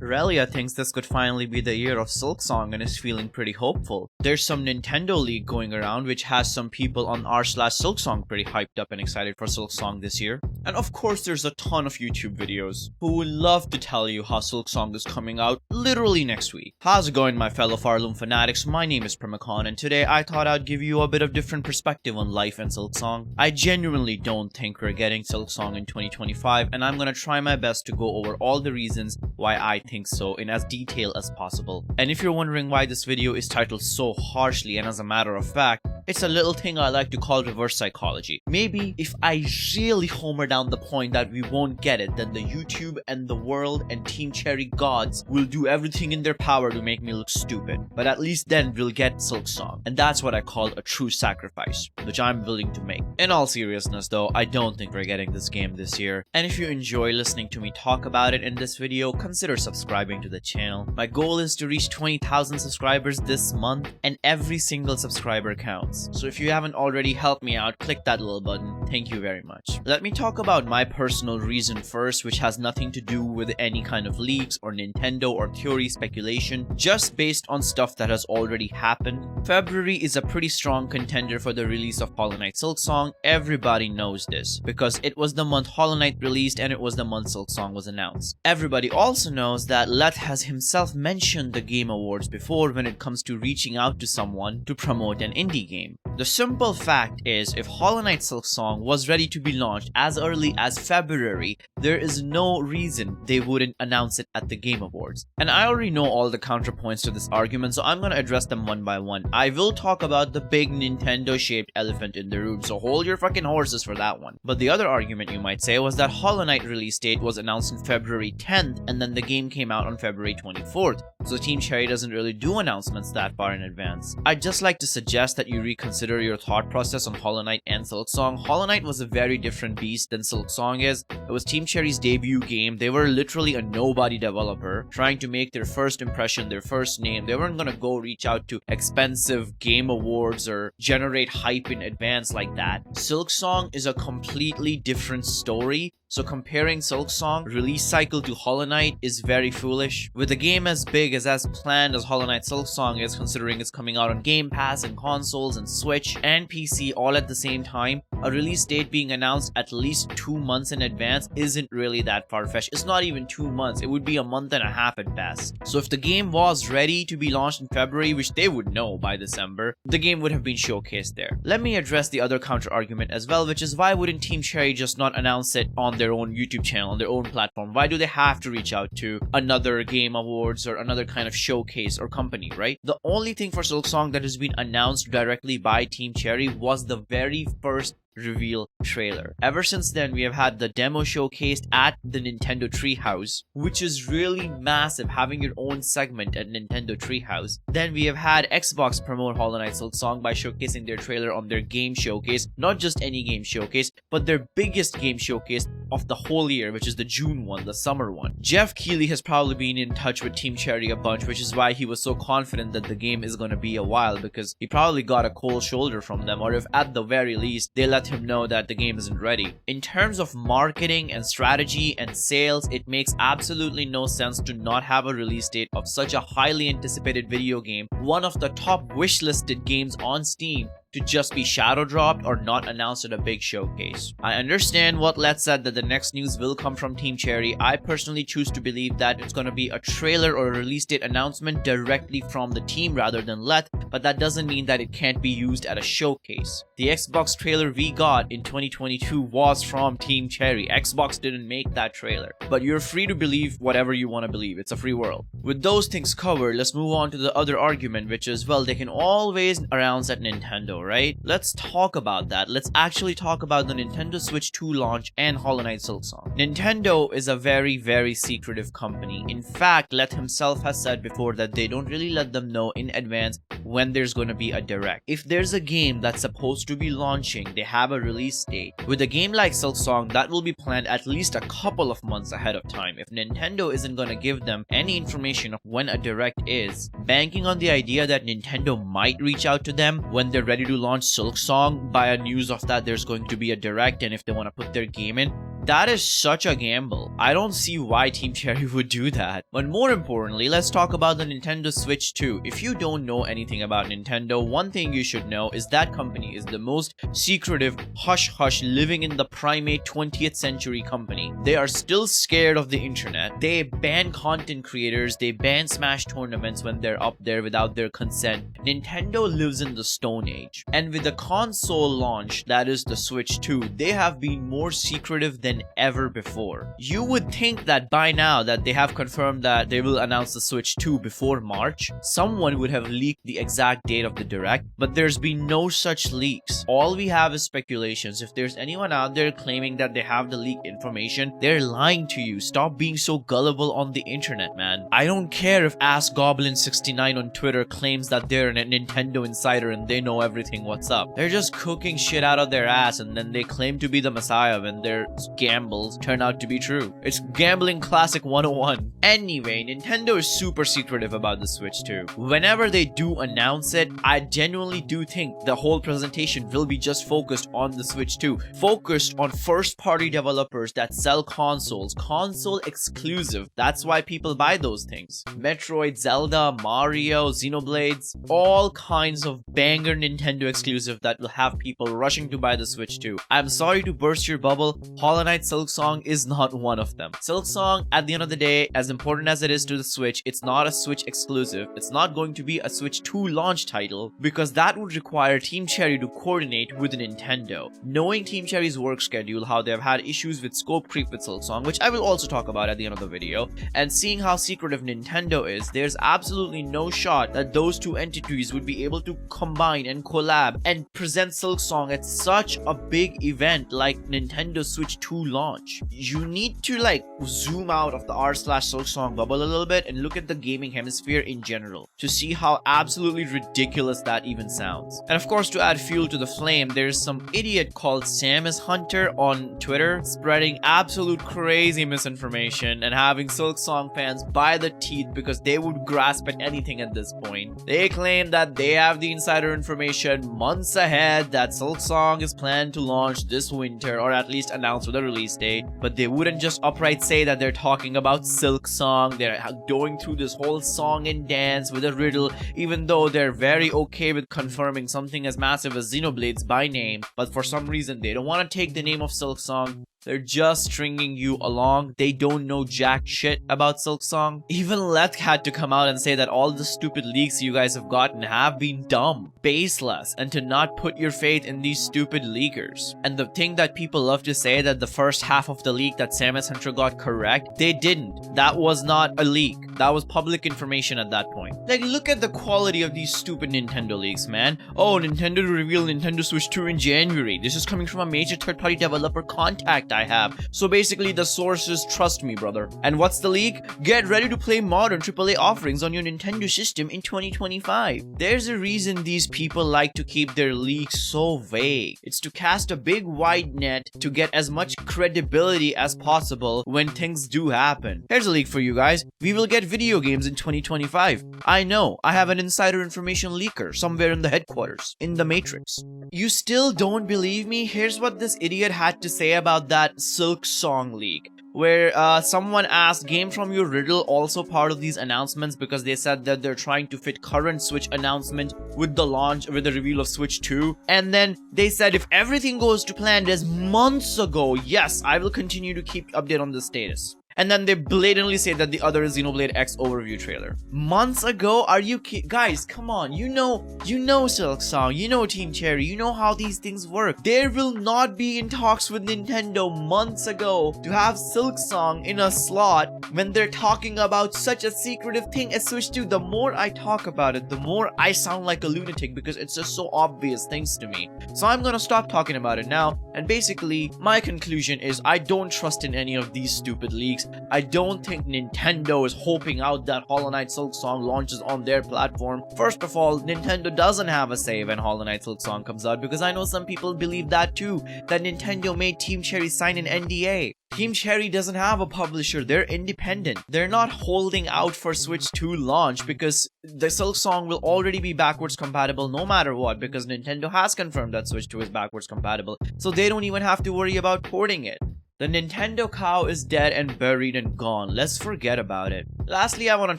Relia thinks this could finally be the year of Silksong and is feeling pretty hopeful. There's some Nintendo League going around which has some people on r/Silksong pretty hyped up and excited for Silksong this year. And of course there's a ton of YouTube videos who would love to tell you how Silksong is coming out literally next week. How's it going, my fellow Fire Loom fanatics? My name is Primacon, and today I thought I'd give you a bit of different perspective on life and Silksong. I genuinely don't think we're getting Silksong in 2025, and I'm gonna try my best to go over all the reasons why I think so in as detail as possible. And if you're wondering why this video is titled so harshly, and as a matter of fact, it's a little thing I like to call reverse psychology. Maybe if I really homer down the point that we won't get it, then the YouTube and the world and Team Cherry gods will do everything in their power to make me look stupid. But at least then we'll get Silksong. And that's what I call a true sacrifice, which I'm willing to make. In all seriousness though, I don't think we're getting this game this year. And if you enjoy listening to me talk about it in this video, consider subscribing to the channel. My goal is to reach 20,000 subscribers this month, and every single subscriber counts. So if you haven't already helped me out, click that little button. Thank you very much. Let me talk about my personal reason first, which has nothing to do with any kind of leaks or Nintendo or theory speculation, just based on stuff that has already happened. February is a pretty strong contender for the release of Hollow Knight Silksong. Everybody knows this, because it was the month Hollow Knight released and it was the month Silksong was announced. Everybody also knows that Leth has himself mentioned the Game Awards before when it comes to reaching out to someone to promote an indie game. The simple fact is, if Hollow Knight Silksong was ready to be launched as early as February, there is no reason they wouldn't announce it at the Game Awards. And I already know all the counterpoints to this argument, so I'm gonna address them one by one. I will talk about the big Nintendo-shaped elephant in the room, so hold your fucking horses for that one. But the other argument you might say was that Hollow Knight release date was announced on February 10th, and then the game came out on February 24th. So Team Cherry doesn't really do announcements that far in advance. I'd just like to suggest that you reconsider your thought process on Hollow Knight and Silksong. Hollow Knight was a very different beast than Silksong is. It was Team Cherry's debut game. They were literally a nobody developer trying to make their first impression, their first name. They weren't gonna go reach out to expensive game awards or generate hype in advance like that. Silksong is a completely different story. So comparing Silksong release cycle to Hollow Knight is very foolish. With a game as big as planned as Hollow Knight Silksong is, considering it's coming out on Game Pass and consoles and Switch and PC all at the same time, a release date being announced at least 2 months in advance isn't really that far-fetched. It's not even 2 months, it would be a month and a half at best. So if the game was ready to be launched in February, which they would know by December, the game would have been showcased there. Let me address the other counter argument as well, which is why wouldn't Team Cherry just not announce it on their own YouTube channel, on their own platform? Why do they have to reach out to another Game Awards or another kind of showcase or company, right? The only thing for Silksong that has been announced directly by Team Cherry was the very first reveal trailer. Ever since then, we have had the demo showcased at the Nintendo Treehouse, which is really massive, having your own segment at Nintendo Treehouse. Then we have had Xbox promote Hollow Knight Silksong by showcasing their trailer on their game showcase, not just any game showcase, but their biggest game showcase of the whole year, which is the June one, the summer one. Jeff Keighley has probably been in touch with Team Cherry a bunch, which is why he was so confident that the game is going to be a while, because he probably got a cold shoulder from them, or if at the very least they let him know that the game isn't ready. In terms of marketing and strategy and sales, it makes absolutely no sense to not have a release date of such a highly anticipated video game, one of the top wishlisted games on Steam, to just be shadow dropped or not announced at a big showcase. I understand what Leth said, that the next news will come from Team Cherry. I personally choose to believe that it's going to be a trailer or a release date announcement directly from the team rather than Leth, but that doesn't mean that it can't be used at a showcase. The Xbox trailer we got in 2022 was from Team Cherry. Xbox didn't make that trailer, but you're free to believe whatever you want to believe. It's a free world. With those things covered, let's move on to the other argument, which is, well, they can always announce at Nintendo, right? Let's talk about that. Let's actually talk about the Nintendo Switch 2 launch and Hollow Knight Silksong. Nintendo is a very secretive company. In fact, Leth himself has said before that they don't really let them know in advance when there's going to be a direct. If there's a game that's supposed to be launching, they have a release date. With a game like Silksong, that will be planned at least a couple of months ahead of time. If Nintendo isn't going to give them any information of when a direct is, banking on the idea that Nintendo might reach out to them when they're ready to launch Silksong by a news of that there's going to be a direct, and if they want to put their game in, That is such a gamble. I don't see why Team Cherry would do that. But more importantly, let's talk about the Nintendo Switch 2. If you don't know anything about Nintendo, one thing you should know is that company is the most secretive, hush-hush, living in the primate 20th century company. They are still scared of the internet. They ban content creators. They ban Smash tournaments when they're up there without their consent. Nintendo lives in the Stone Age. And with the console launch, that is the Switch 2, they have been more secretive than ever before. You would think that by now that they have confirmed that they will announce the Switch 2 before March, someone would have leaked the exact date of the direct, but there's been no such leaks. All we have is speculations. If there's anyone out there claiming that they have the leaked information, they're lying to you. Stop being so gullible on the internet, man. I don't care if AskGoblin69 on Twitter claims that they're a Nintendo insider and they know everything what's up. They're just cooking shit out of their ass and then they claim to be the messiah when their gambles turn out to be true. It's gambling classic 101. Anyway, Nintendo is super secretive about the Switch 2. Whenever they do announce it, I genuinely do think the whole presentation will be just focused on the Switch 2. Focused on first-party developers that sell consoles. Console exclusive. That's why people buy those things. Metroid, Zelda, Mario, Xenoblades, all kinds of banger Nintendo exclusive that will have people rushing to buy the Switch 2. I'm sorry to burst your bubble, Hollow Knight Silksong is not one of them. Silksong, at the end of the day, as important as it is to the Switch, it's not a Switch exclusive. It's not going to be a Switch 2 launch title because that would require Team Cherry to coordinate with Nintendo. Knowing Team Cherry's work schedule, how they've had issues with scope creep with Silksong, which I will also talk about at the end of the video, and seeing how secretive Nintendo is, there's absolutely no shot that those two entities would be able to combine and collab and present Silksong at such a big event like Nintendo Switch 2 launch. You need to zoom out of the r/Silksong bubble a little bit and look at the gaming hemisphere in general to see how absolutely ridiculous that even sounds. And of course, to add fuel to the flame, there's some idiot called Samus Hunter on Twitter spreading absolute crazy misinformation and having Silksong fans by the teeth because they would grasp at anything at this point. They claim that they have the insider information months ahead that Silksong is planned to launch this winter or at least announce with a release date, but they wouldn't just upright say that they're talking about Silksong. They're going through this whole song and dance with a riddle, even though they're very okay with confirming something as massive as Xenoblades by name, but for some reason they don't want to take the name of Silksong. They're just stringing you along. They don't know jack shit about Silksong. Even Leth had to come out and say that all the stupid leaks you guys have gotten have been dumb, baseless, and to not put your faith in these stupid leakers. And the thing that people love to say that the first half of the leak that Samus Hunter got correct, they didn't. That was not a leak. That was public information at that point. Look at the quality of these stupid Nintendo leaks, man. Oh, Nintendo to reveal Nintendo Switch 2 in January. This is coming from a major third-party developer contact I have. So basically the sources trust me, brother. And what's the leak? Get ready to play modern AAA offerings on your Nintendo system in 2025. There's a reason these people like to keep their leaks so vague. It's to cast a big wide net to get as much credibility as possible when things do happen. Here's a leak for you guys. We will get video games in 2025. I know, I have an insider information leaker somewhere in the headquarters, in the Matrix. You still don't believe me? Here's what this idiot had to say about that Silksong leak, where someone asked, game from your riddle also part of these announcements, because they said that they're trying to fit current Switch announcement with the launch, with the reveal of Switch 2. And then they said, if everything goes to plan as months ago, yes, I will continue to keep update on the status. And then they blatantly say that the other is Xenoblade X overview trailer. Months ago? Are you guys, come on. You know Silksong, you know Team Cherry, you know how these things work. There will not be in talks with Nintendo months ago to have Silksong in a slot when they're talking about such a secretive thing as Switch 2. The more I talk about it, the more I sound like a lunatic because it's just so obvious things to me. So I'm gonna stop talking about it now. And basically, my conclusion is I don't trust in any of these stupid leaks. I don't think Nintendo is hoping out that Hollow Knight Silksong launches on their platform. First of all, Nintendo doesn't have a say when Hollow Knight Silksong comes out, because I know some people believe that too, that Nintendo made Team Cherry sign an NDA. Team Cherry doesn't have a publisher, they're independent. They're not holding out for Switch 2 launch because the Silksong will already be backwards compatible no matter what, because Nintendo has confirmed that Switch 2 is backwards compatible, so they don't even have to worry about porting it. The Nintendo cow is dead and buried and gone. Let's forget about it. Lastly, I want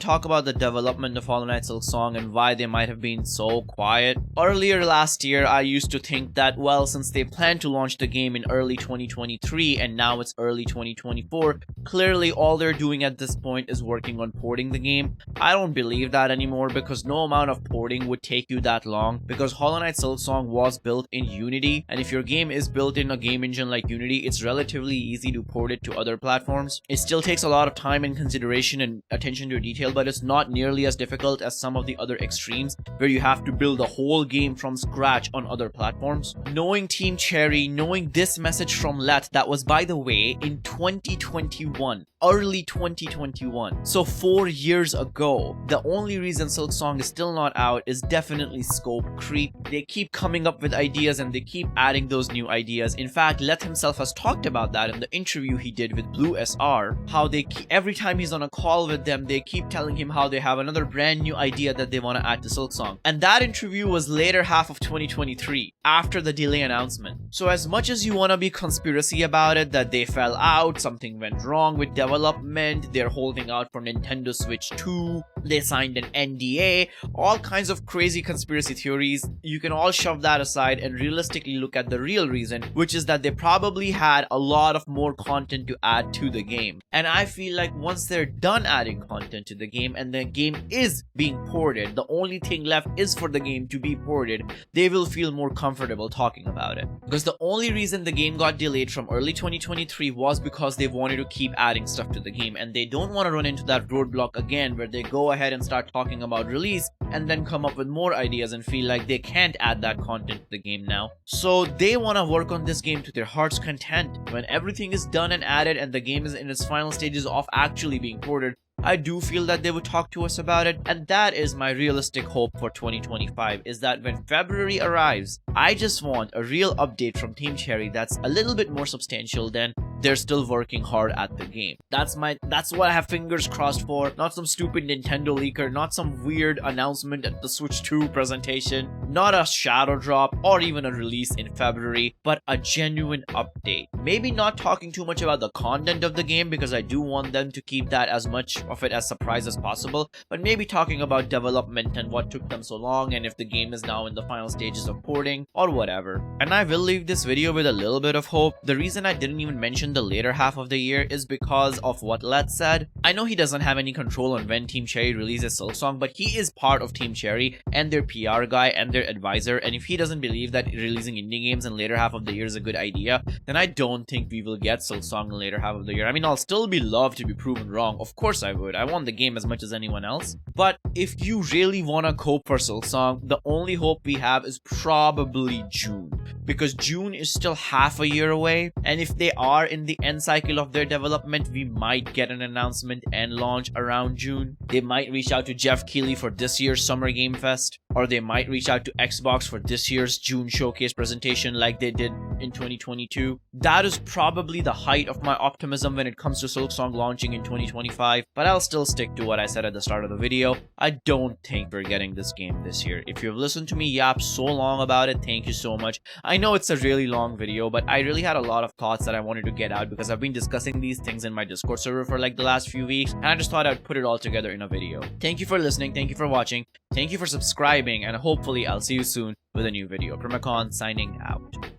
to talk about the development of Hollow Knight Silksong and why they might have been so quiet. Earlier last year, I used to think that, well, since they planned to launch the game in early 2023 and now it's early 2024, clearly all they're doing at this point is working on porting the game. I don't believe that anymore because no amount of porting would take you that long, because Hollow Knight Silksong was built in Unity, and if your game is built in a game engine like Unity, it's relatively easy to port it to other platforms. It still takes a lot of time and consideration and attention to detail, but it's not nearly as difficult as some of the other extremes where you have to build a whole game from scratch on other platforms. Knowing Team Cherry, knowing this message from Let, that was, by the way, in 2021. Early 2021, so 4 years ago. The only reason Silksong is still not out is definitely scope creep. They keep coming up with ideas and they keep adding those new ideas. In fact, Let himself has talked about that in the interview he did with Blue SR, how every time he's on a call with them, they keep telling him how they have another brand new idea that they want to add to Silksong. And that interview was later half of 2023, after the delay announcement. So as much as you want to be conspiracy about it, that they fell out, something went wrong with development, they're holding out for Nintendo Switch 2, they signed an NDA, all kinds of crazy conspiracy theories, you can all shove that aside and realistically look at the real reason, which is that they probably had a lot of more content to add to the game. And I feel like once they're done adding content to the game and the game is being ported, the only thing left is for the game to be ported, they will feel more comfortable talking about it. Because the only reason the game got delayed from early 2023 was because they wanted to keep adding stuff to the game, and they don't want to run into that roadblock again where they go ahead and start talking about release and then come up with more ideas and feel like they can't add that content to the game now. So they want to work on this game to their heart's content. When everything is done and added and the game is in its final stages of actually being ported, I do feel that they would talk to us about it, and that is my realistic hope for 2025, is that when February arrives, I just want a real update from Team Cherry that's a little bit more substantial than they're still working hard at the game. That's what I have fingers crossed for. Not some stupid Nintendo leaker, not some weird announcement at the Switch 2 presentation, not a shadow drop or even a release in February, but a genuine update. Maybe not talking too much about the content of the game, because I do want them to keep that as much of it as surprise as possible, but maybe talking about development and what took them so long, and if the game is now in the final stages of porting or whatever. And I will leave this video with a little bit of hope. The reason I didn't even mention the later half of the year is because of what Let said. I know he doesn't have any control on when Team Cherry releases Silksong, but he is part of Team Cherry and their PR guy and their advisor, and if he doesn't believe that releasing indie games in later half of the year is a good idea, then I don't think we will get Silksong in later half of the year. I mean, I'll still be loved to be proven wrong, of course I would. I want the game as much as anyone else. But if you really want to cope for Silksong, the only hope we have is probably June, because June is still half a year away, and if they are in the end cycle of their development, we might get an announcement and launch around June. They might reach out to Jeff Keighley for this year's Summer Game Fest, or they might reach out to Xbox for this year's June showcase presentation like they did in 2022. That is probably the height of my optimism when it comes to Silksong launching in 2025, but I'll still stick to what I said at the start of the video. I don't think we're getting this game this year. If you've listened to me yap so long about it, thank you so much. I know it's a really long video, but I really had a lot of thoughts that I wanted to get out because I've been discussing these things in my Discord server for like the last few weeks, and I just thought I'd put it all together in a video. Thank you for listening, thank you for watching, thank you for subscribing, and hopefully I'll see you soon with a new video. Primacon signing out.